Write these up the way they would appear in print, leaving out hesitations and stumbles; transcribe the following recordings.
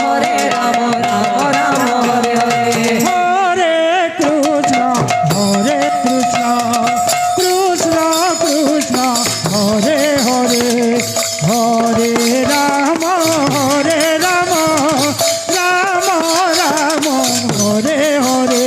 হরে Ram Ram Ram Hare Hare Hare Krishna Krishna Krishna Hare Hare Hare Ram Ram Ram Hare Hare Hare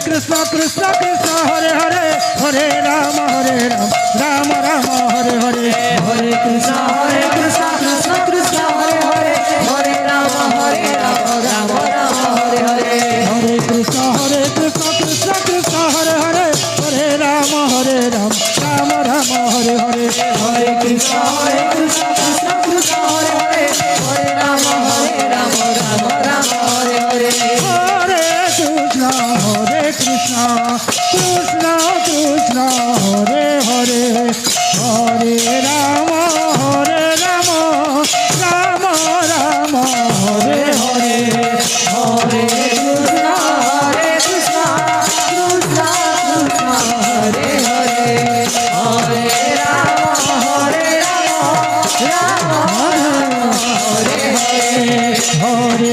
Krishna Krishna Krishna Hare Hare Hare Ram Ram Ram Hare Hare Hare Krishna Krishna Krishna Hare Hare Hare Ram Ram Ram Hare Hare Hare Krishna Krishna Krishna Hare Hare Hare Ram Ram Hare Hare Hare Krishna Krishna Krishna Hare Hare Hare Ram Ram Ram Hare Hare Hare Krishna Krishna Krishna Hare Hare Hare Ram Ram Ram Hare Hare Hare Krishna Krishna Krishna Hare Hare Hare Ram Ram Ram Hare Hare Hare Krishna Krishna Krishna Hare Hare Hare Ram Ram Ram Hare Hare Hare Krishna Krishna Krishna Hare Hare Hare Ram Ram Ram Hare Hare Hare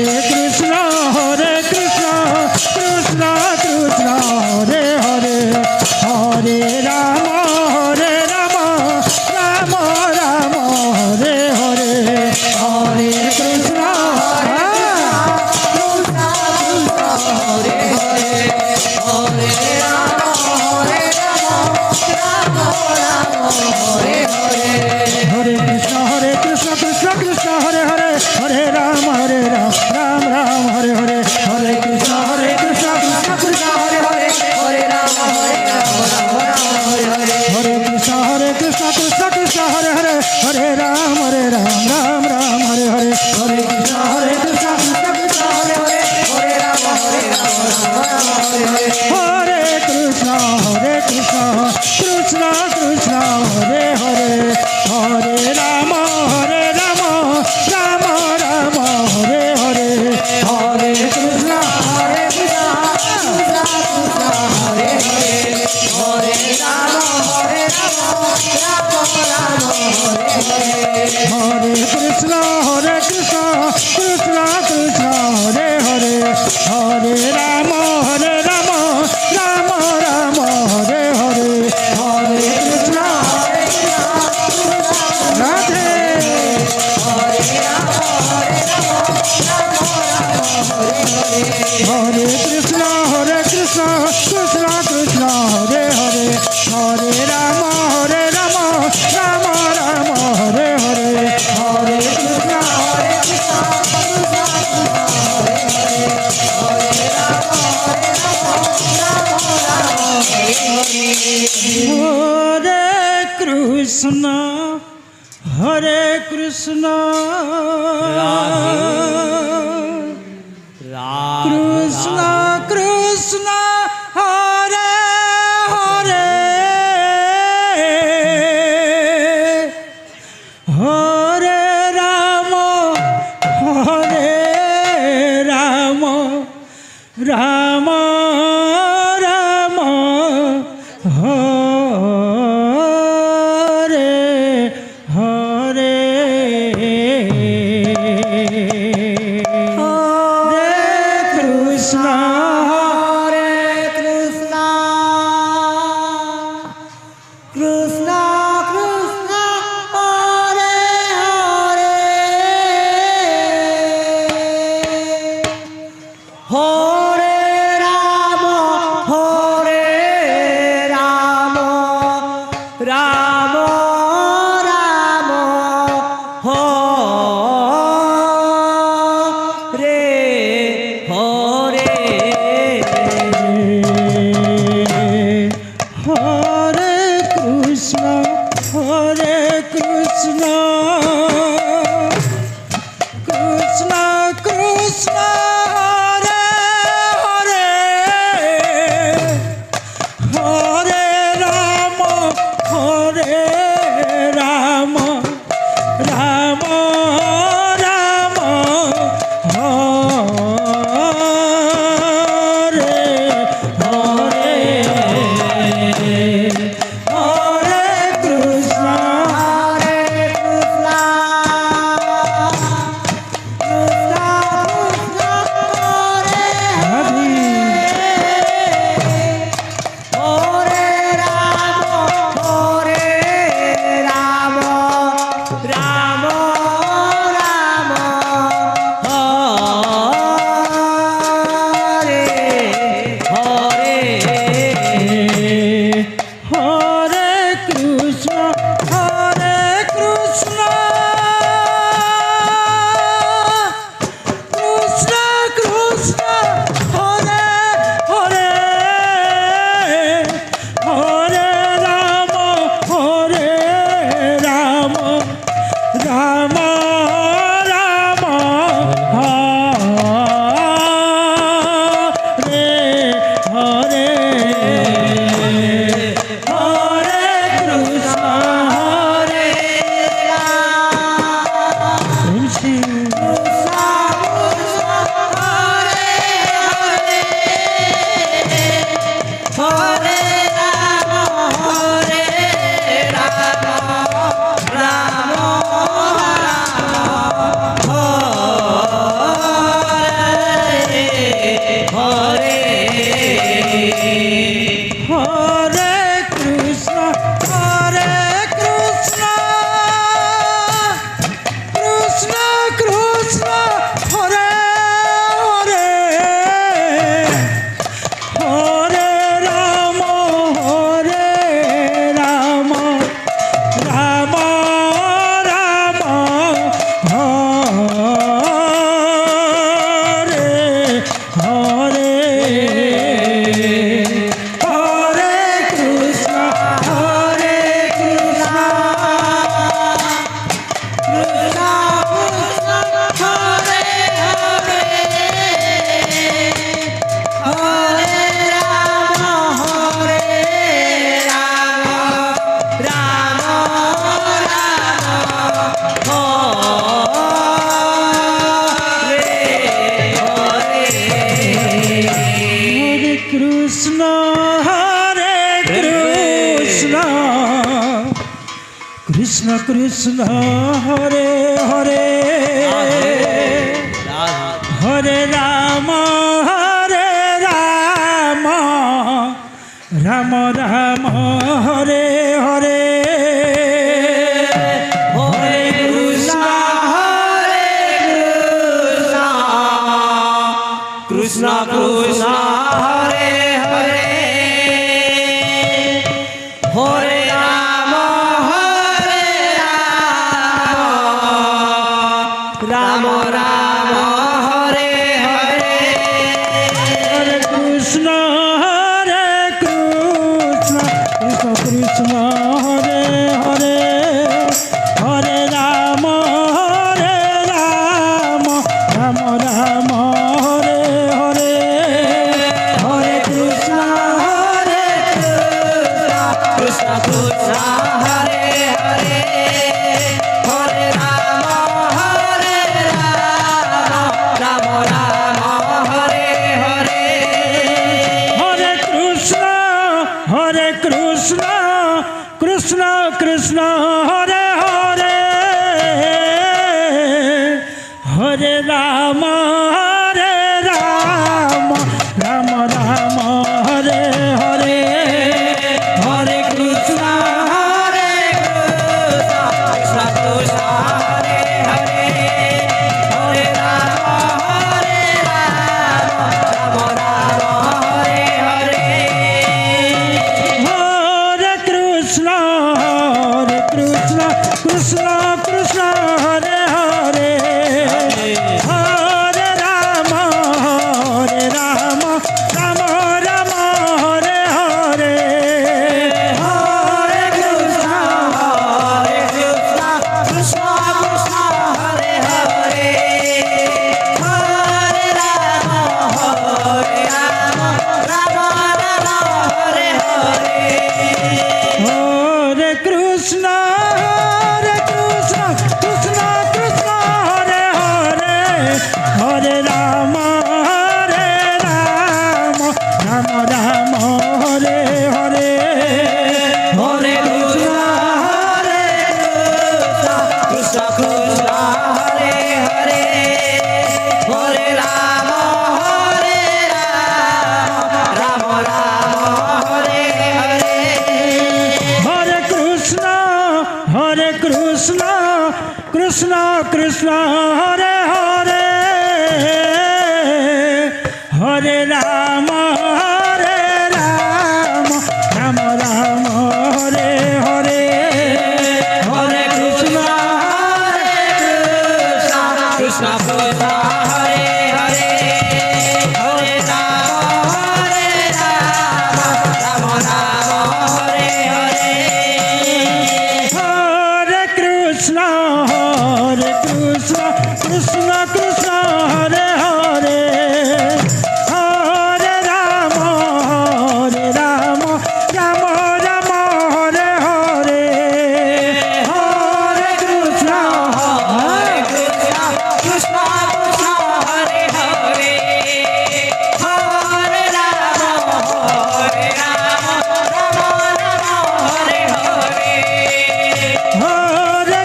Krishna Krishna Hare Hare Hare Ram Ram Hare Hare Hare Krishna Krishna Krishna Hare Hare Hare Ram Ram Ram Hare Hare Hare Krishna Hare Hare Hare Ram Ram Hare Hare Hare Krishna Krishna Krishna Hare Hare Hare Ram Ram Ram Hare Hare Hare Krishna Krishna Krishna Hare Hare Hare Ram Ram Hare Hare Hare Krishna Krishna Krishna Hare Hare Hare Ram Ram Ram Hare Hare Hare Krishna Krishna Krishna Hare Hare Hare Ram Hare Hare Hare Krishna Krishna Krishna Hare Hare Hare Ram Ram Ram Hare Hare Hare Krishna হরে Krishna Hare Hare Hare Ram Ram Hare Hare Hare Krishna Krishna Krishna Hare Hare Hare Ram Ram Ram Hare Hare Hare Krishna Radhe হরে Krishna Krishna Krishna Hare Hare Hare Ram Ram Ram Hare Hare Hare Krishna হরে Krishna Krishna Krishna Krishna Hare Hare Hare Ram Ram Ram Hare Hare Krishna Krishna Hare Hare Hare Ram Ram Ram Hare Hare Hare Krishna Krishna Krishna Hare Hare Hare Ram Ram Ram Hare Hare Hare Krishna Krishna Krishna Hare Hare Hare Ram Ram Ram Hare Hare Hare Krishna Krishna Krishna Hare Hare Hare Ram Ram Ram Hare Hare Hare Krishna Krishna Krishna Hare Hare Hare Ram Ram Ram Hare Hare Hare Krishna Krishna Krishna Hare Hare Hare Ram Ram Ram Hare Hare Hare Krishna Krishna Krishna Hare Hare Hare Ram Ram Ram Hare Hare Hare Krishna Krishna Krishna Hare Hare Hare Ram Ram Ram Hare Hare Hare Krishna Krishna Krishna Hare Hare Hare Ram Ram Ram Hare Hare Hare Krishna Krishna Krishna Hare Hare Hare Ram Ram Ram Hare Hare Hare Krishna Krishna Krishna Hare Hare Hare Ram Ram Ram Hare Hare Hare Krishna Krishna Krishna Hare Hare Hare Ram Ram Ram Hare Hare Hare Krishna Krishna Krishna Hare Hare Hare Ram Ram Ram Hare Hare Hare Krishna Krishna Krishna Hare Hare Hare Ram Ram Ram Hare Hare Hare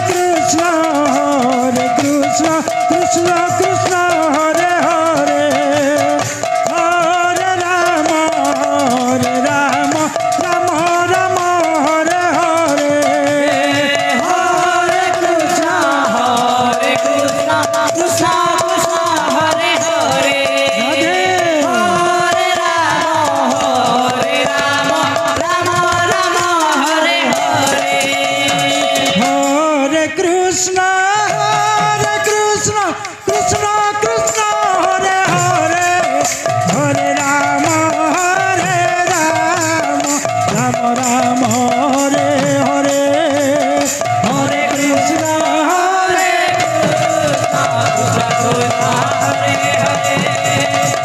Krishna Krishna Krishna Hare Hare Hare Ram Ram Ram Hare Hare Hare Krishna Krishna Krishna Hare Hare Radhe হরে Ram Ram Ram Hare Hare Hare Krishna Krishna Krishna Hare Hare Hare Ram Ram Hare Hare Hare Krishna Hare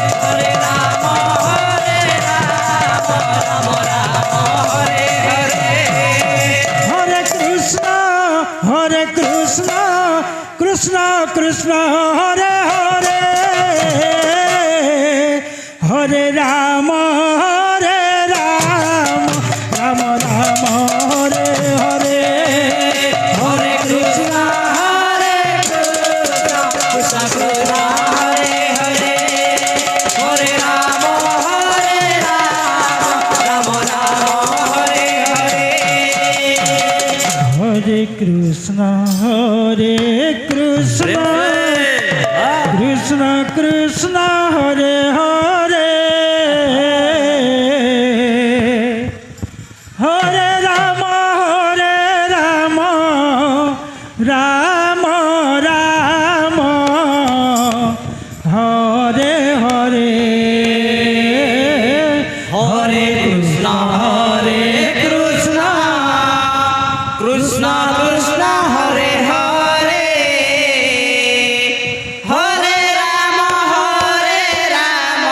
Hare Ram Ram Hare Hare Hare Krishna Krishna Krishna Hare Hare Hare Ram Ram Ram Hare Hare Krishna হরে Krishna Krishna Krishna Hare Hare Hare Ram Ram Ram Hare Hare Hare Krishna Krishna Krishna Hare Hare Hare Ram Ram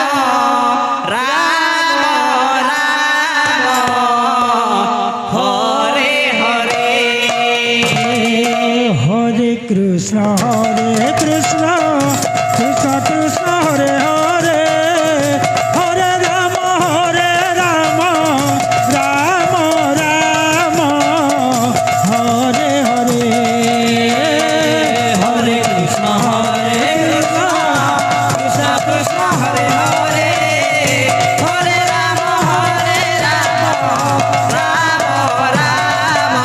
Ram Hare Hare Hare Krishna Krishna Krishna Krishna Hare Hare Hare Ram Ram Ram Hare Hare Hare Krishna Krishna Krishna Hare Hare Hare Ram Ram Ram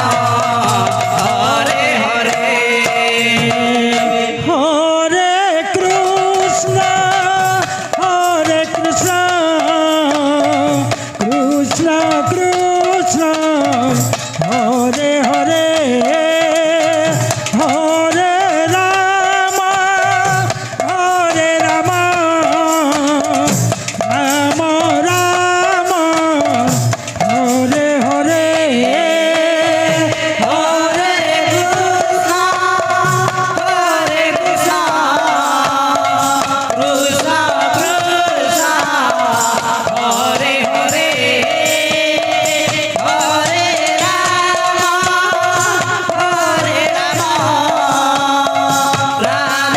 Hare Hare Hare Krishna Krishna Krishna Hare Hare Hare Ram Ram Ram Hare Hare Hare Krishna Krishna Krishna Hare Hare Hare Ram Ram Ram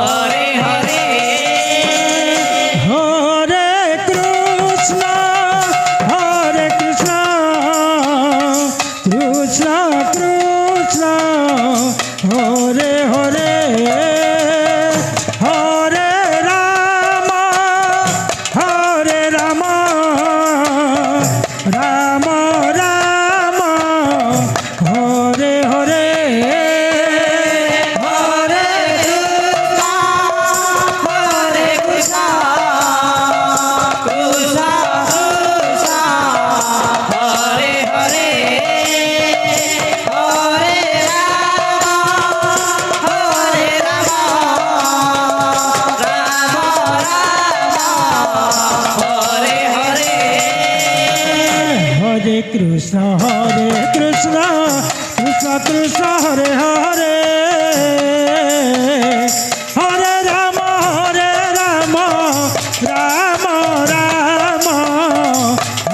Hare Hare Hare Krishna Krishna Krishna Hare Hare Hare Ram Ram Ram Hare Hare Hare Krishna Krishna Krishna Hare Hare Hare Ram Ram Hare Hare Hare Krishna Krishna Krishna Hare Hare Hare Ram Ram Ram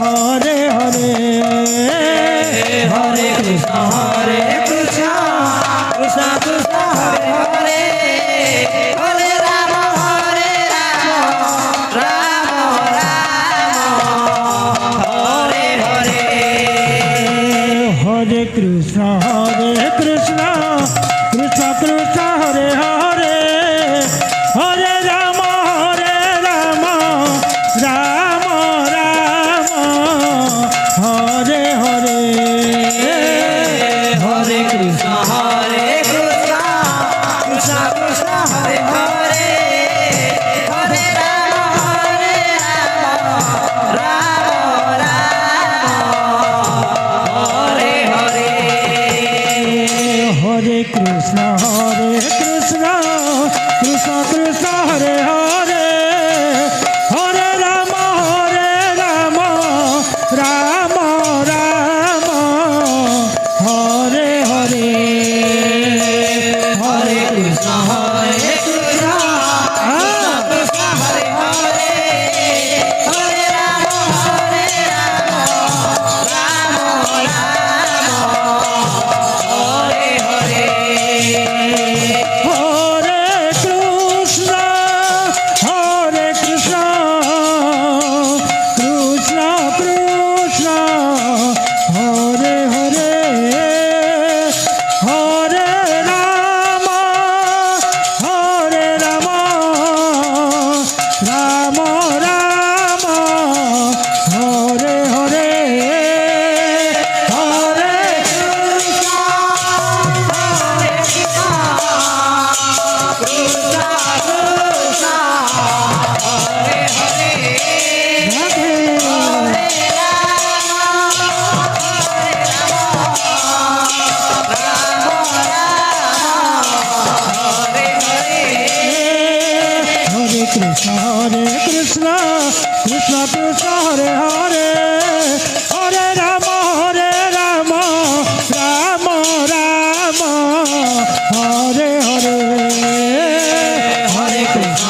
Hare Hare Hare Krishna Krishna Krishna Hare Hare Hare Ram Ram Hare Hare Hare Krishna Krishna Krishna Hare Hare Hare Ram Ram Ram Hare Hare Hare Krishna Krishna Krishna Krishna Hare Hare Hare Ram Hare Hare Hare Krishna Krishna Krishna Hare Hare Hare Ram Ram Ram Hare Hare Hare Krishna Krishna Krishna Hare Hare Hare Ram Ram Hare Hare Hare Krishna Krishna Krishna Hare Hare Hare Ram Krishna Krishna Krishna Hare Hare Hare Ram Ram Ram Hare Hare Hare Krishna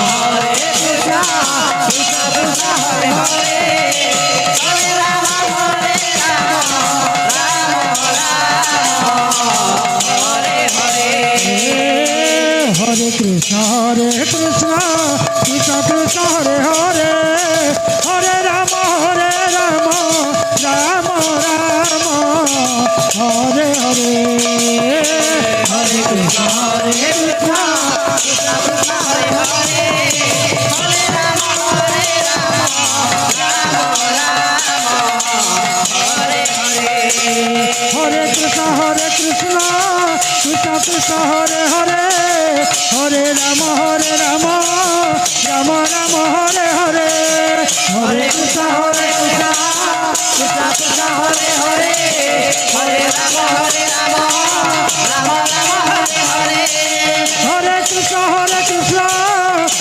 Krishna Krishna Hare Hare Hare Ram Hare Hare Hare Krishna Krishna Krishna Hare Hare Hare Ram Ram Ram Hare Hare Hare Krishna Krishna Krishna Hare Hare Hare Ram Hare Hare Hare Krishna Krishna Krishna Hare Hare Hare Ram Ram Ram Hare Hare Hare Krishna Krishna Krishna Hare Hare Hare Ram Ram Ram Hare Hare Hare Krishna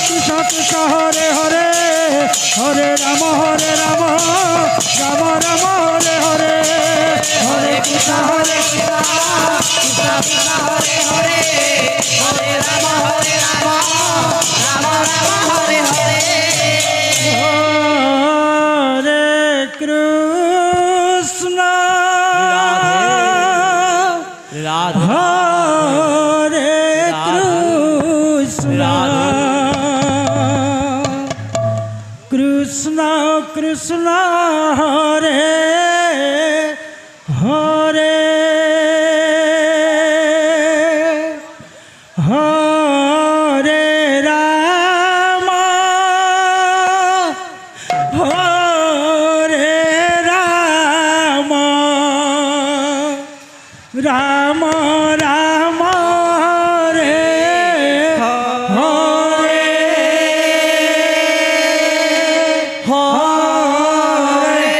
Krishna Krishna Hare Hare Hare Ram Ram Ram Hare Hare Hare Krishna Krishna Krishna Hare Hare Hare Ram Ram Ram Hare Hare Hare Krishna হরে Krishna Krishna Krishna Hare Hare Hare Ram হরে Ram Ram Ram Hare Hare Hare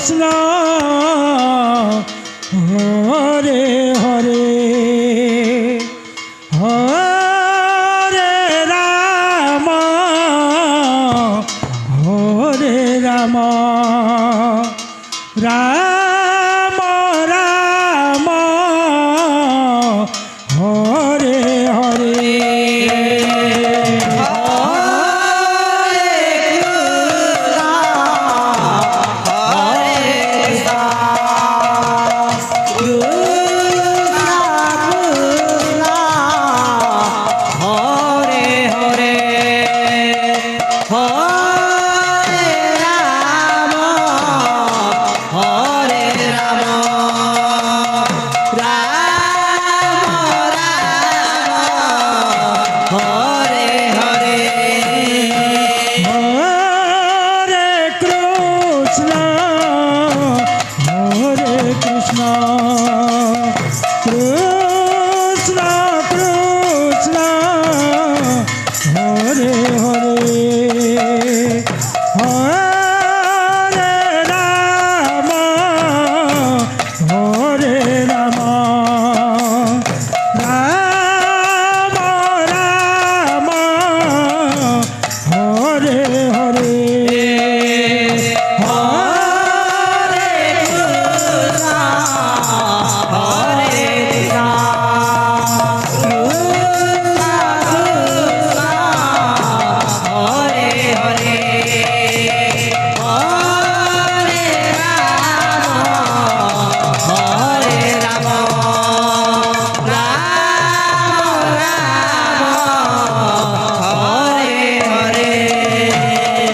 Krishna Hare Hare Hare Ram হরে Ram Ram Ram Hare Hare Hare Krishna হরে Krishna Krishna Krishna Hare Hare Hare Ram হরে Ram Ram Ram Hare Hare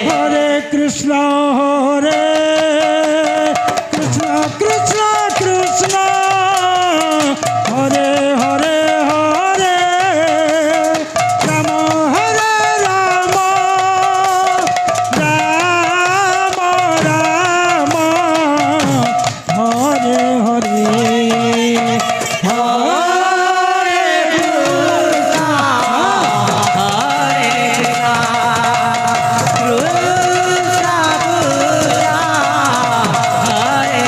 Hare Krishna হরে Krishna Krishna Krishna Hare Hare Hare Ram হরে Ram Ram Ram Hare Hare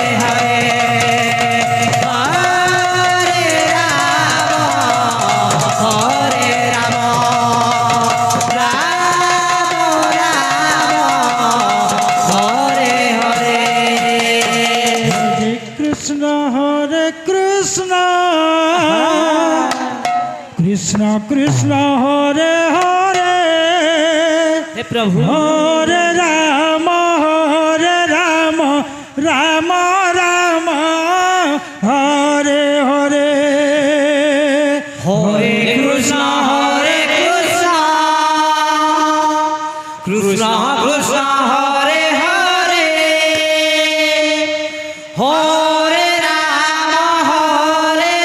Hare Krishna হরে Krishna Krishna Krishna Hare Hare हे प्रभु হরে Ram Ram Ram Hare Hare हरे Krishna Krishna Krishna Hare Hare Hare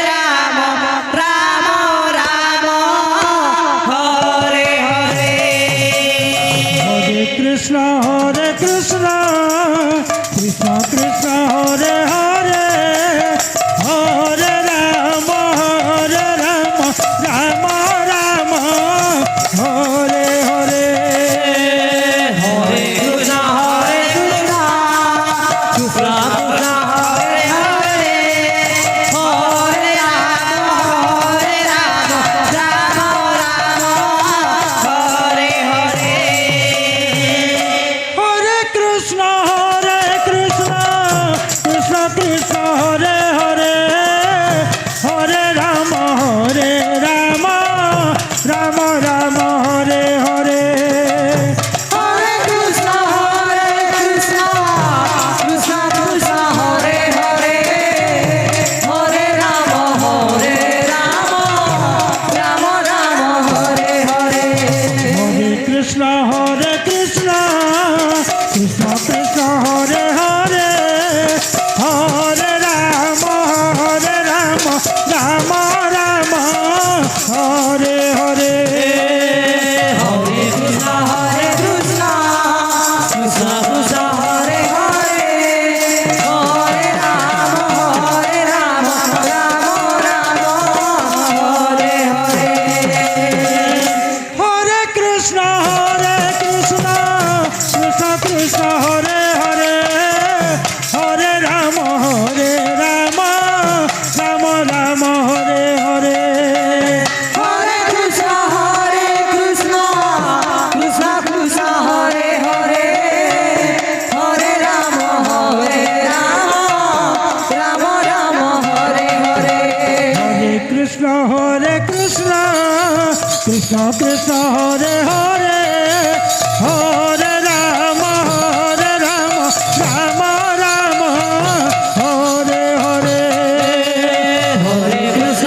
Ram Ram Ram Hare Hare হরে Krishna Krishna Krishna Hare Hare Hare Ram Ram Ram Hare Hare हरे Krishna Krishna Krishna Hare Hare Hare Ram Ram Hare Hare হরে Krishna Krishna Krishna Hare Hare Hare Ram Ram Ram Hare Hare हरे Krishna Krishna Krishna Hare Hare Hare Ram Ram Hare Hare হরে Krishna Krishna Krishna Hare Hare Hare Ram Ram Hare Hare हरे Krishna Krishna Krishna Hare Hare Hare Ram Ram Hare Hare হরে Krishna Krishna Krishna Hare Hare Krishna Krishna Hare Hare Hare Ram Ram Ram Hare Hare Hare Krishna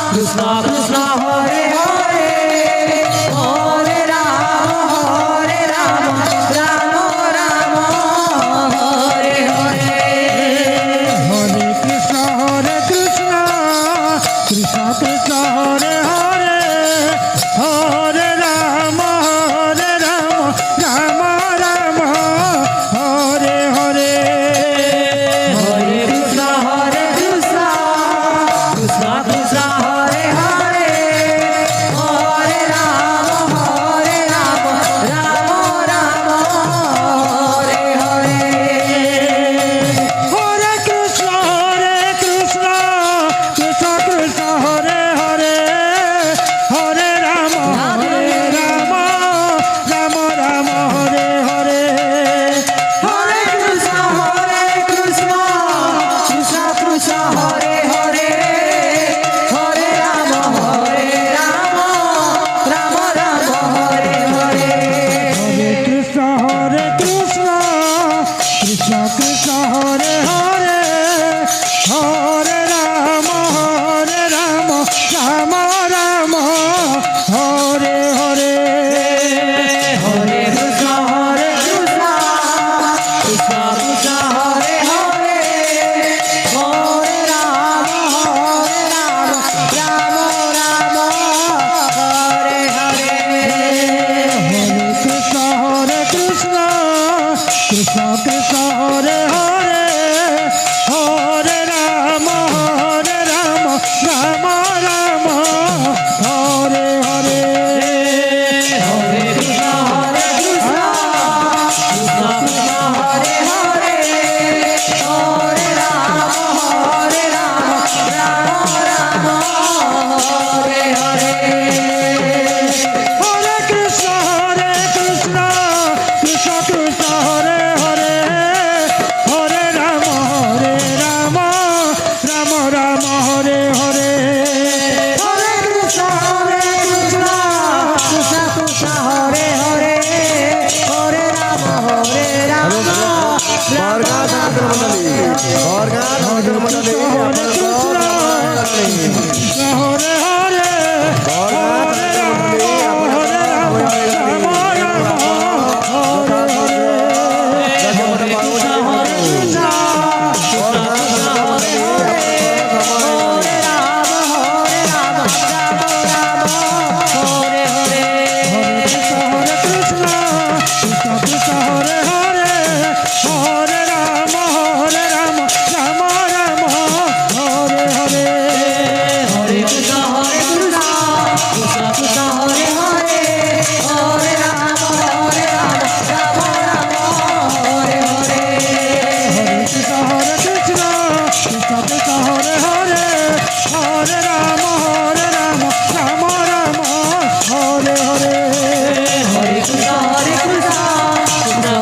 Krishna Krishna Hare Hare Hare Ram Ram Ram Hare Hare Hare Krishna Krishna Krishna Hare Hare Hare Ram Ram Ram Hare Hare Hare Krishna Krishna Krishna Hare Hare Hare Ram Ram Ram Hare Hare Hare Krishna Krishna Krishna Hare Hare Hare Ram Ram Ram Hare Hare Hare Krishna Krishna Krishna Hare Hare Hare Ram Ram Ram Hare Hare Hare Krishna Krishna Krishna Hare Hare Hare Ram Ram Ram Hare Hare Hare Krishna Krishna Krishna Hare Hare Hare Ram Ram Ram Hare Hare Hare Krishna Krishna Krishna Hare Hare Hare Ram Ram Ram Hare Hare Hare Krishna Krishna Krishna Hare Hare Hare Ram Ram Ram Hare Hare Hare Krishna Krishna Krishna Hare Hare Hare Ram Ram Ram Hare Hare Hare Krishna Krishna Krishna Hare Hare Hare Ram Ram Hare Hare Hare Ram Ram Krishna Krishna Hare Hare Hare Ram Ram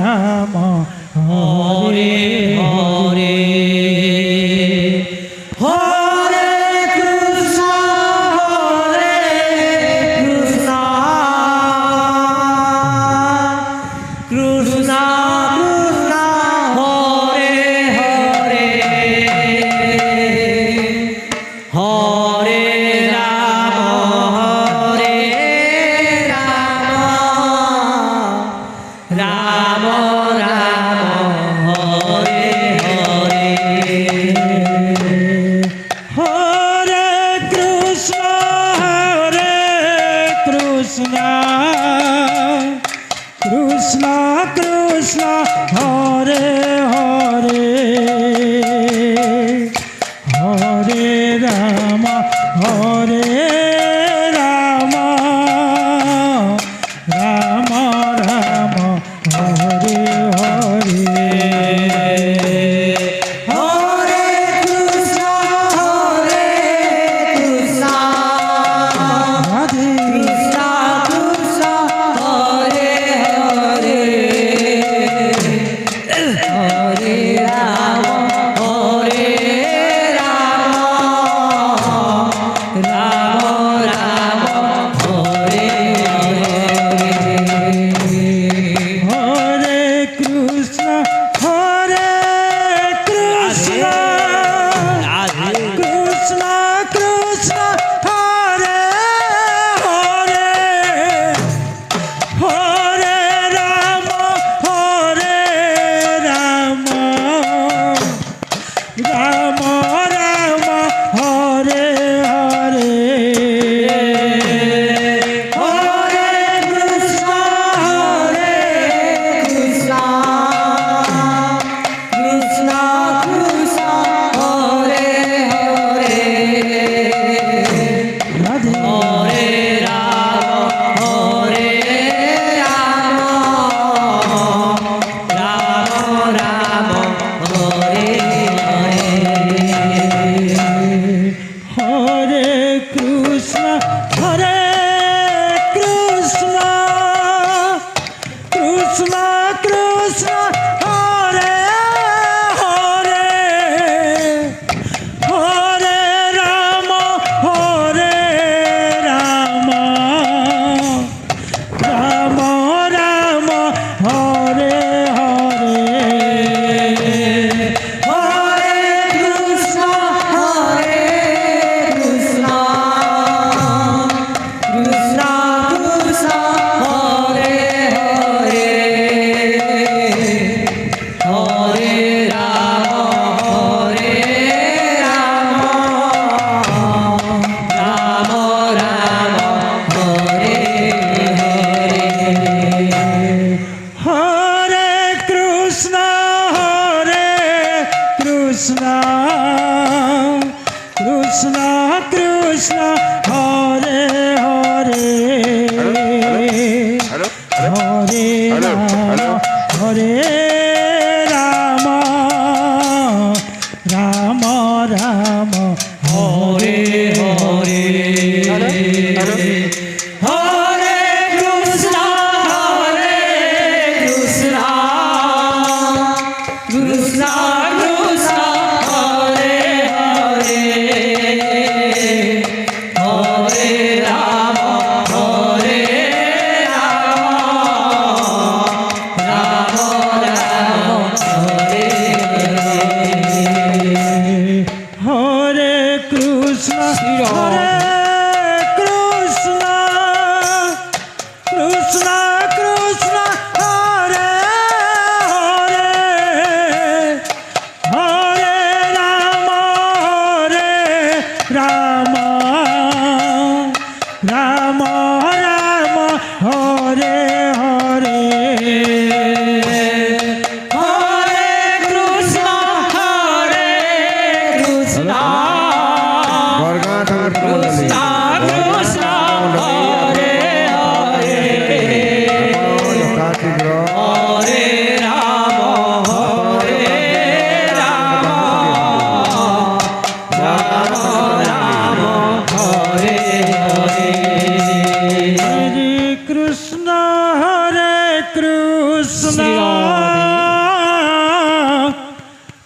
Ram Hare Hare Hare Krishna Krishna Krishna Hare Hare Hare Ram Ram Ram Hare Hare Hare Krishna Krishna Krishna Hare Hare Hare Ram Ram Hare Hare Hare Krishna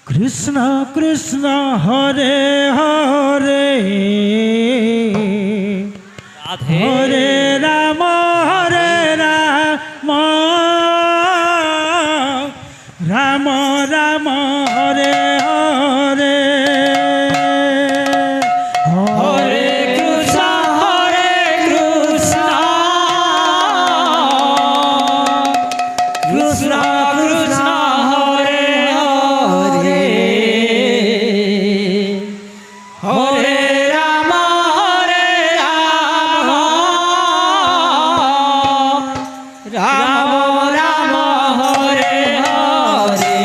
Krishna Krishna Hare Hare Hare Ram Ram Ram Hare Hare Hare Krishna Krishna Krishna Hare Hare Radhe হরে Ram Ram Ram Hare Hare Hare Krishna Krishna Krishna Hare Hare Hare Ram Ram Ram Hare Hare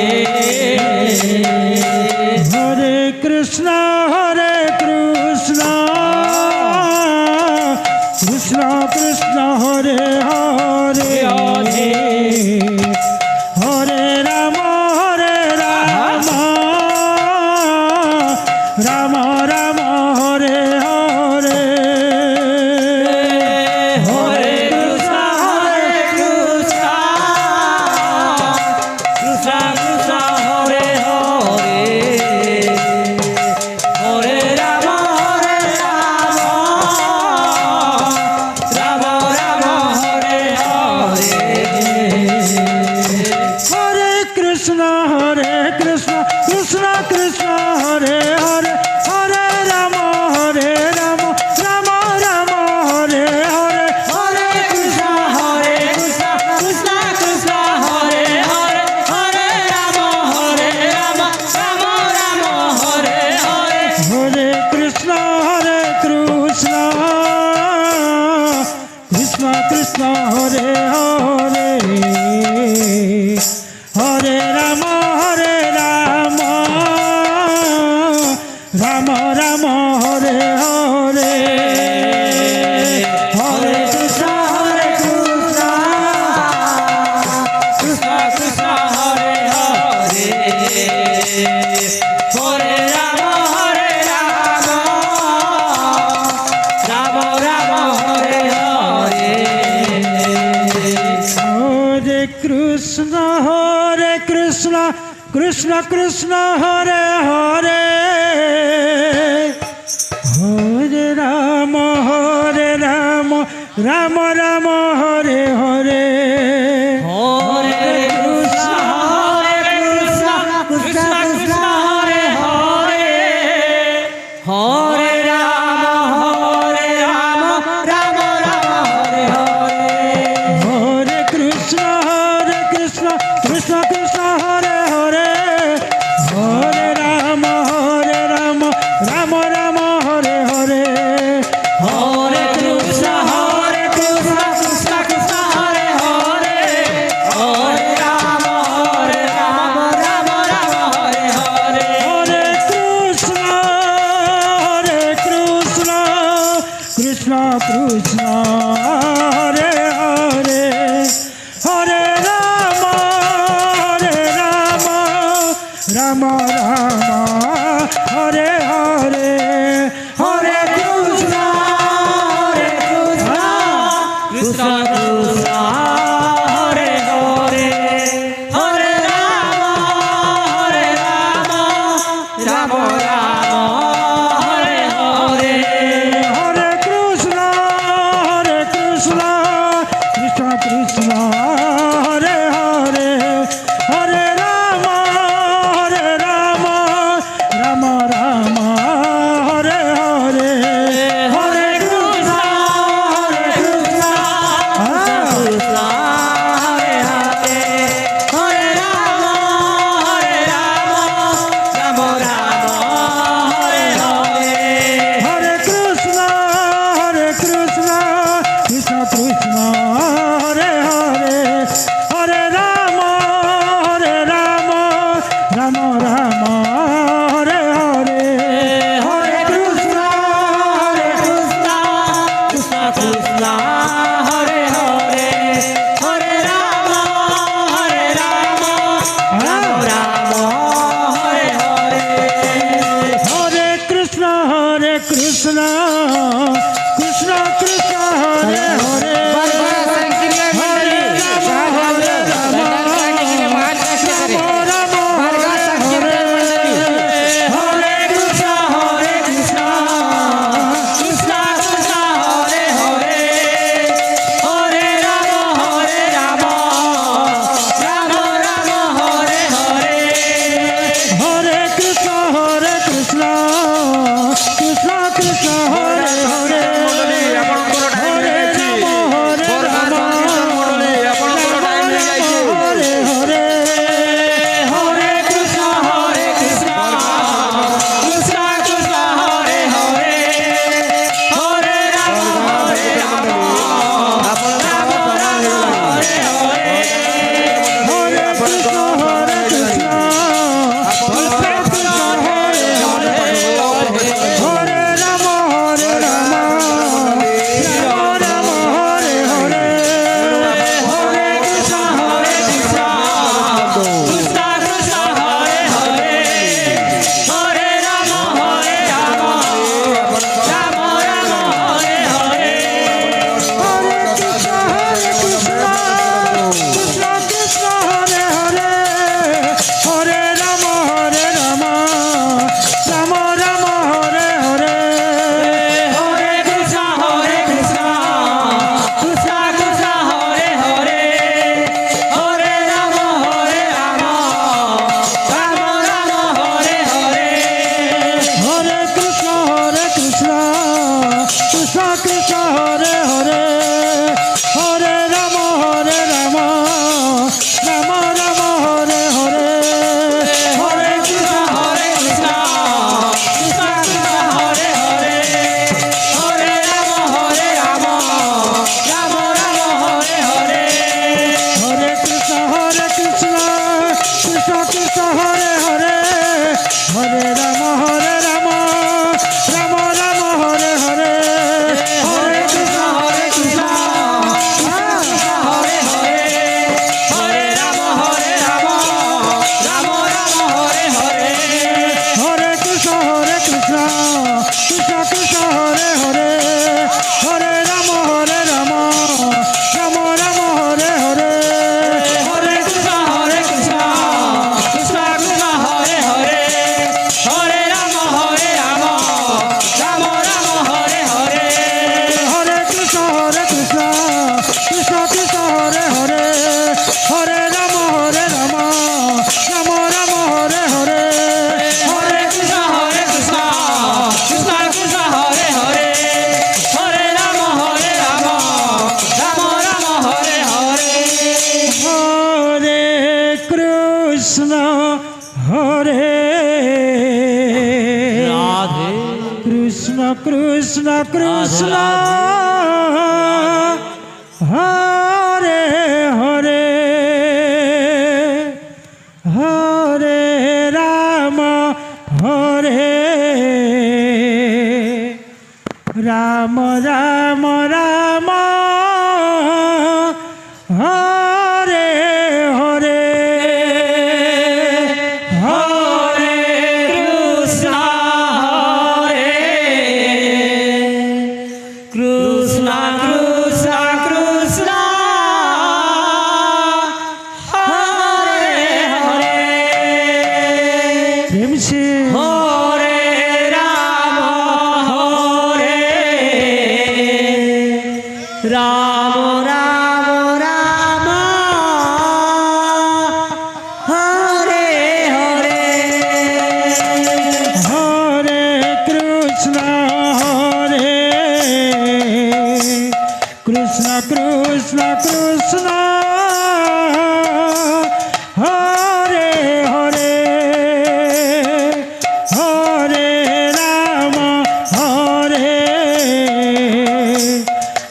Hare Krishna Krishna Krishna Krishna Hare Hare Hare Ram Ram Ram Hare Hare Hare Krishna Krishna Krishna Krishna Hare Hare Hare Ram Ram Ram Hare Hare Hare Krishna Krishna Krishna Krishna Hare Hare Hare Ram Ram Ram Hare Hare Hare Krishna Krishna Krishna Krishna Hare Hare Hare Ram Ram Ram Hare Hare Hare Krishna Krishna Krishna Krishna Hare Hare Hare Ram Ram Ram Hare Hare Hare Krishna Krishna Krishna Krishna Hare Hare Hare Ram Ram Ram Hare Hare Hare Krishna Krishna Krishna Hare Hare Hare Ram Ram Ram Hare Hare Hare Krishna Krishna Krishna Hare Hare Hare Ram Ram Ram Hare Hare Hare Krishna Krishna Krishna Krishna Hare Hare Hare Ram Ram Ram Hare Hare Hare Krishna Krishna Krishna Hare Hare Hare Ram Ram Ram Hare Hare Hare Krishna Krishna Krishna Hare Hare Hare Ram Ram Hare Hare Hare Krishna Krishna Krishna Hare Hare Hare Ram Ram Ram Hare Hare Hare Krishna Krishna Krishna Hare Hare Hare Ram Ram Ram Hare Hare Hare Krishna Krishna Krishna Hare Hare Hare Ram Ram Ram Hare Hare Hare Krishna Krishna Krishna Hare Hare Hare Krishna Krishna Krishna Krishna Hare Hare Hare Ram Hare Hare Hare Krishna Krishna Krishna Hare Hare Hare Ram Ram Ram Hare Hare Hare Krishna Krishna হরে Ram Ram Hare Hare Hare Krishna Krishna Krishna Krishna Hare Hare Hare Ram Ram Ram Hare Hare Hare Krishna Krishna Krishna Krishna Hare Hare Hare Ram Ram Ram Hare Hare Hare Krishna Krishna Krishna Krishna Hare Hare Hare Ram Ram Ram Ram Hare Hare Hare Krishna Krishna Krishna Krishna Hare Hare Hare Ram Ram Ram Hare Hare Hare Krishna Krishna Krishna Krishna Hare Hare Hare Ram Ram Ram Ram Hare Hare Hare Krishna Krishna Krishna Krishna Hare Hare Hare Ram Ram Ram Ram Hare Hare Hare Krishna Krishna Krishna Hare Hare Hare Ram Ram Ram Ram Hare Hare Hare Krishna Krishna Krishna Krishna Hare Hare Hare Ram Ram Ram Ram Hare Hare Hare Krishna Krishna Krishna Krishna Hare Hare Hare Ram Ram Ram Ram Hare Hare Hare Krishna Krishna Krishna Krishna Hare Hare Hare Ram Ram Ram Ram Hare Hare Hare Krishna Krishna Krishna Krishna Hare Hare Hare Ram Ram Ram Ram Hare Hare Hare Krishna হরে Radhe Krishna Krishna Krishna Hare Hare Hare Ram হরে Ram Ram Ram Hare Hare Hare Krishna Krishna Krishna Krishna Hare Hare প্রেম সে হরে Ram Ram Ram Hare Hare Hare Krishna Krishna Krishna Krishna Hare Hare Hare Ram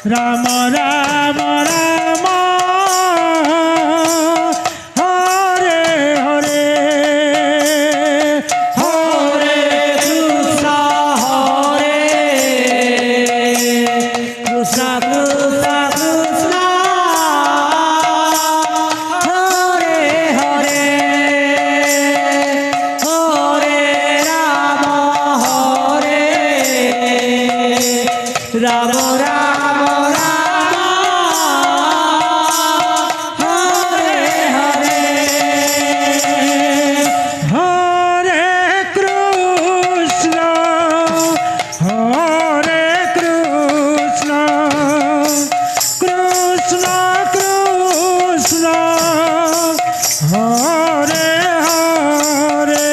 Ram Ram Ram Hare Hare Hare Krishna হরে Krishna Krishna Krishna Hare Hare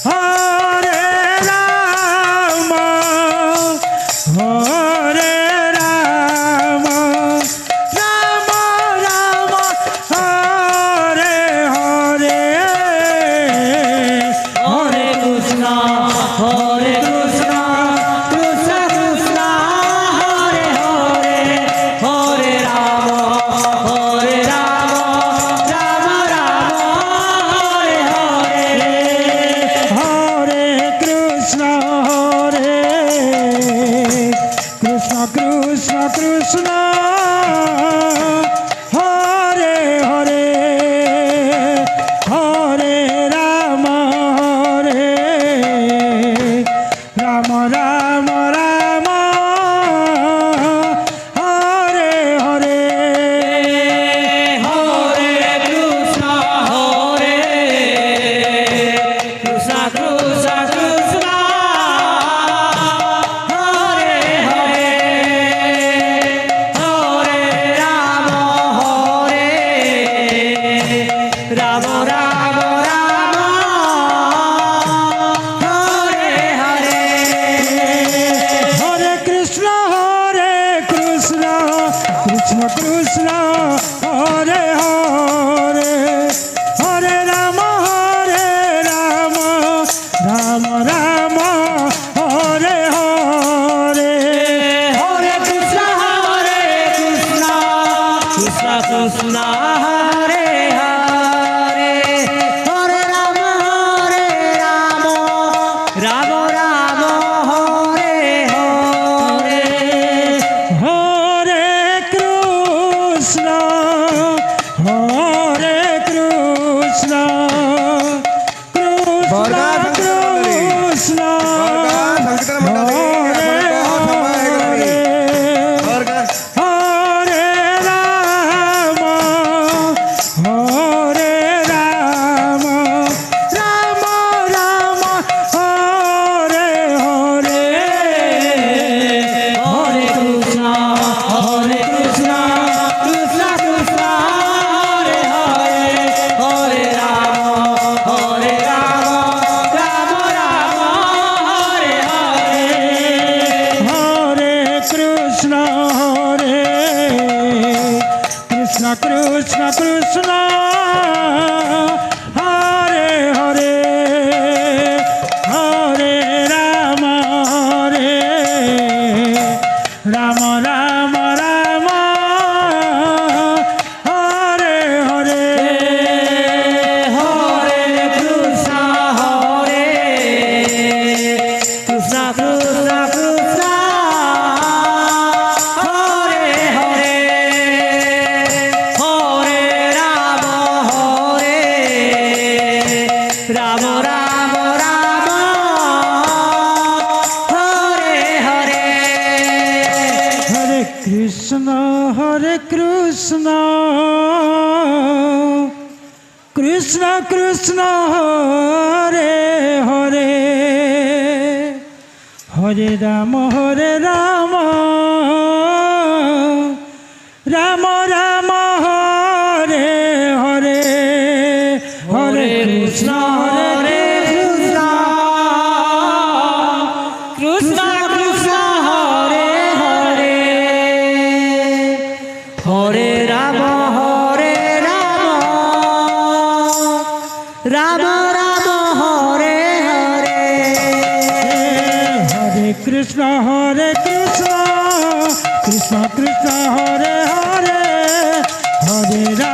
Hare Ram হরে Ram Ram Ram Hare Hare Hare Krishna Krishna Krishna Hare Hare Hare Ram Ram Ram Hare Hare Hare Krishna Krishna Krishna Hare Hare Hare Ram Ram Ram Hare Hare Hare Krishna Krishna Krishna Hare Hare Hare Ram Ram Ram Hare Hare Hare Krishna Krishna Krishna Hare Hare Hare Ram Ram Ram Hare Hare Hare Krishna Krishna Krishna Hare Hare Hare Ram Ram Ram Hare Hare Hare Krishna Krishna Krishna Hare Hare Hare Ram Ram Ram Hare Hare Hare Krishna Krishna Krishna হরে Ram Ram Ram Hare Hare Hare Krishna Krishna Krishna Hare Hare Hare Ram Ram Hare Hare Hare Krishna Krishna Krishna Hare Hare Hare Ram Ram Hare Hare Hare Krishna Krishna Krishna Hare Hare Hare Ram Ram Hare Hare Hare Krishna Krishna Krishna Hare Hare Hare Ram Ram Hare Hare Hare Krishna Krishna Krishna Hare Hare Hare Ram Ram Hare Hare Hare Krishna Krishna Krishna Krishna Hare Hare Hare Ram